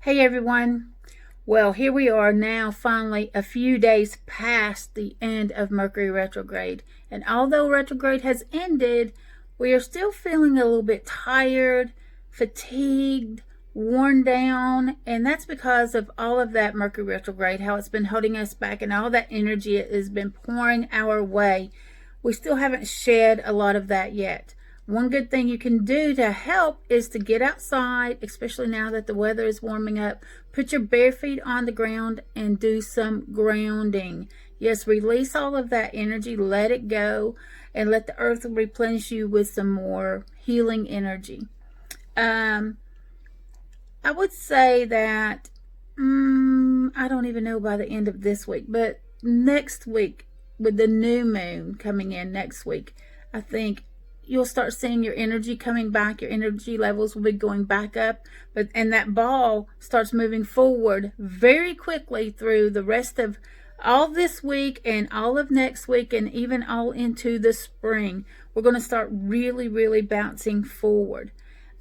Hey everyone. Well, here we are now, finally, a few days past the end of Mercury retrograde. And although retrograde has ended, we are still feeling a little bit tired, fatigued, worn down. And that's because of all of that Mercury retrograde, how it's been holding us back, and all that energy it has been pouring our way. We still haven't shed a lot of that yet. One good thing you can do to help is to get outside, especially now that the weather is warming up. Put your bare feet on the ground and do some grounding. Yes, release all of that energy, let it go, and let the earth replenish you with some more healing energy. I would say that, I don't even know by the end of this week, but next week, with the new moon coming in next week, I think you'll start seeing your energy coming back. Your energy levels will be going back up, and that ball starts moving forward very quickly through the rest of all this week and all of next week, and even all into the spring. We're going to start really bouncing forward.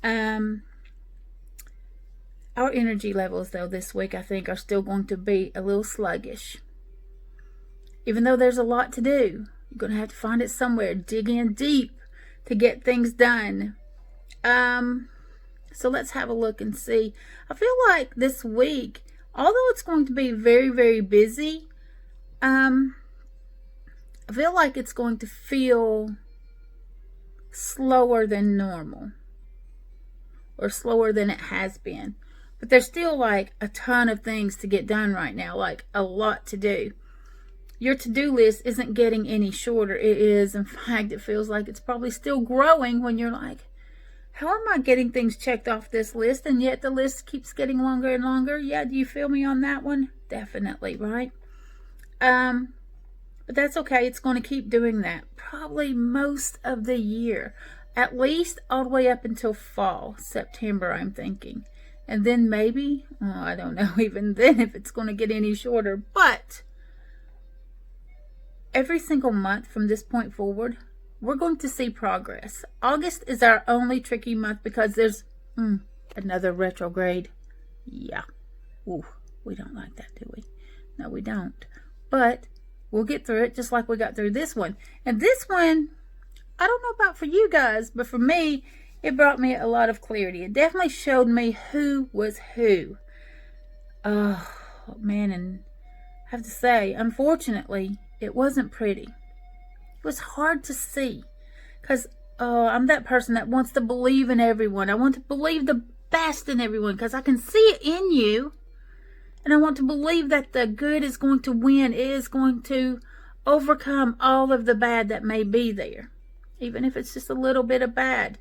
Our energy levels, though, this week, I think, are still going to be a little sluggish. Even though there's a lot to do, you're going to have to find it somewhere. Dig in deep to get things done. So let's have a look and see. I feel like this week, although it's going to be very busy, I feel like it's going to feel slower than normal, or slower than it has been. But there's still like a ton of things to get done right now, like a lot to do. Your to-do list isn't getting any shorter. It is, in fact, it feels like it's probably still growing when you're like, how am I getting things checked off this list? And yet the list keeps getting longer and longer. Yeah, do you feel me on that one? Definitely, right? But that's okay. It's going to keep doing that probably most of the year, at least all the way up until fall, September, I'm thinking. And then maybe, I don't know even then if it's going to get any shorter, but every single month from this point forward, we're going to see progress. August is our only tricky month because there's another retrograde. Yeah. Ooh, we don't like that, do we? No, we don't. But we'll get through it just like we got through this one. And this one, I don't know about for you guys, but for me, it brought me a lot of clarity. It definitely showed me who was who. Oh, man, and I have to say, unfortunately, it wasn't pretty. It was hard to see because I'm that person that wants to believe in everyone. I want to believe the best in everyone because I can see it in you. And I want to believe that the good is going to win, is going to overcome all of the bad that may be there, even if it's just a little bit of bad.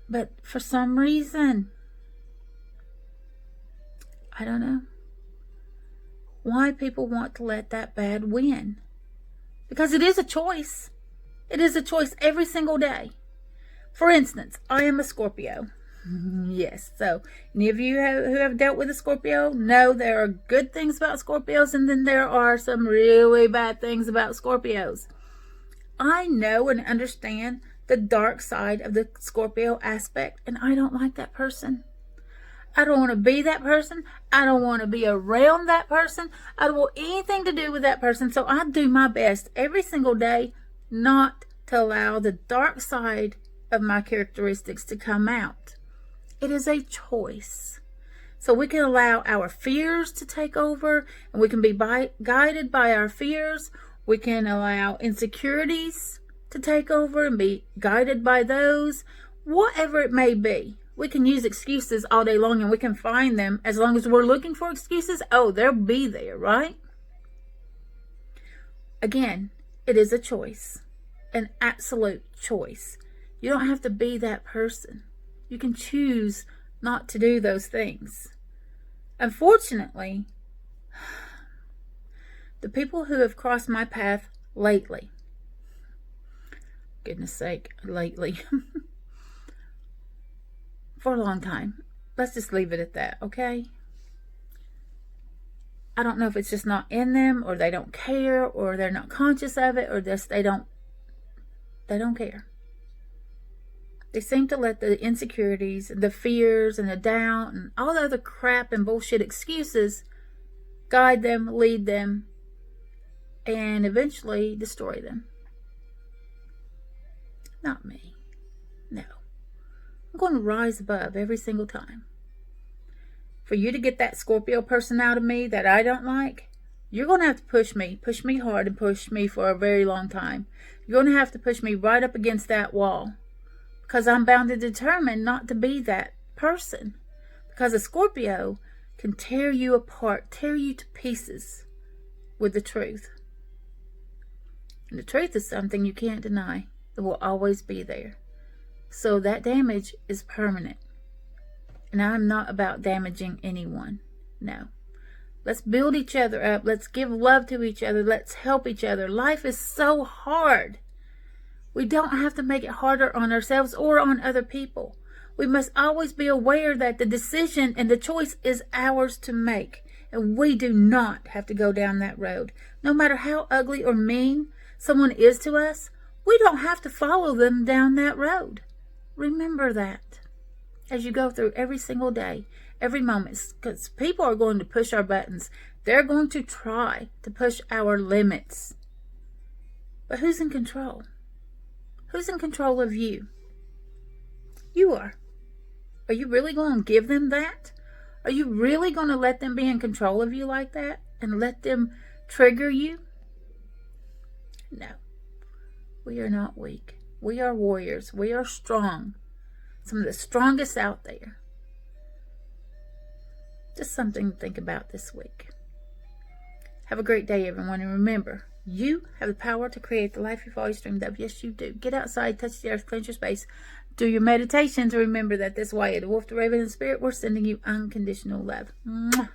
But for some reason, I don't know why people want to let that bad win. Because it is a choice. It is a choice every single day. For instance, I am a Scorpio. Yes, so any of you who have dealt with a Scorpio know there are good things about Scorpios, and then there are some really bad things about Scorpios. I know and understand the dark side of the Scorpio aspect, and I don't like that person. I don't want to be that person. I don't want to be around that person. I don't want anything to do with that person. So I do my best every single day not to allow the dark side of my characteristics to come out. It is a choice. So we can allow our fears to take over, and we can be guided by our fears. We can allow insecurities to take over and be guided by those, whatever it may be. We can use excuses all day long, and we can find them as long as we're looking for excuses. Oh, they'll be there, right? Again, it is a choice, an absolute choice. You don't have to be that person. You can choose not to do those things. Unfortunately, the people who have crossed my path lately, goodness sake, lately, for a long time. Let's just leave it at that, okay? I don't know if it's just not in them, or they don't care, or they're not conscious of it, or just they don't care. They seem to let the insecurities, the fears, and the doubt, and all the other crap and bullshit excuses guide them, lead them, and eventually destroy them. Not me. No. I'm going to rise above every single time. For you to get that Scorpio person out of me that I don't like, you're going to have to push me hard, and push me for a very long time. You're going to have to push me right up against that wall, because I'm bound and determined not to be that person. Because a Scorpio can tear you apart, tear you to pieces with the truth. And the truth is something you can't deny. It will always be there. So that damage is permanent. And I'm not about damaging anyone. No. Let's build each other up. Let's give love to each other. Let's help each other. Life is so hard. We don't have to make it harder on ourselves or on other people. We must always be aware that the decision and the choice is ours to make. And we do not have to go down that road. No matter how ugly or mean someone is to us, we don't have to follow them down that road. Remember that as you go through every single day, every moment, because people are going to push our buttons. They're going to try to push our limits. But who's in control? Who's in control of you? You are. Are you really going to give them that? Are you really going to let them be in control of you like that and let them trigger you? No. We are not weak. We are warriors. We are strong. Some of the strongest out there. Just something to think about this week. Have a great day, everyone. And remember, you have the power to create the life you've always dreamed of. Yes, you do. Get outside, touch the earth, cleanse your space. Do your meditations. Remember that this way, the wolf, the raven, and the spirit, we're sending you unconditional love. Mwah.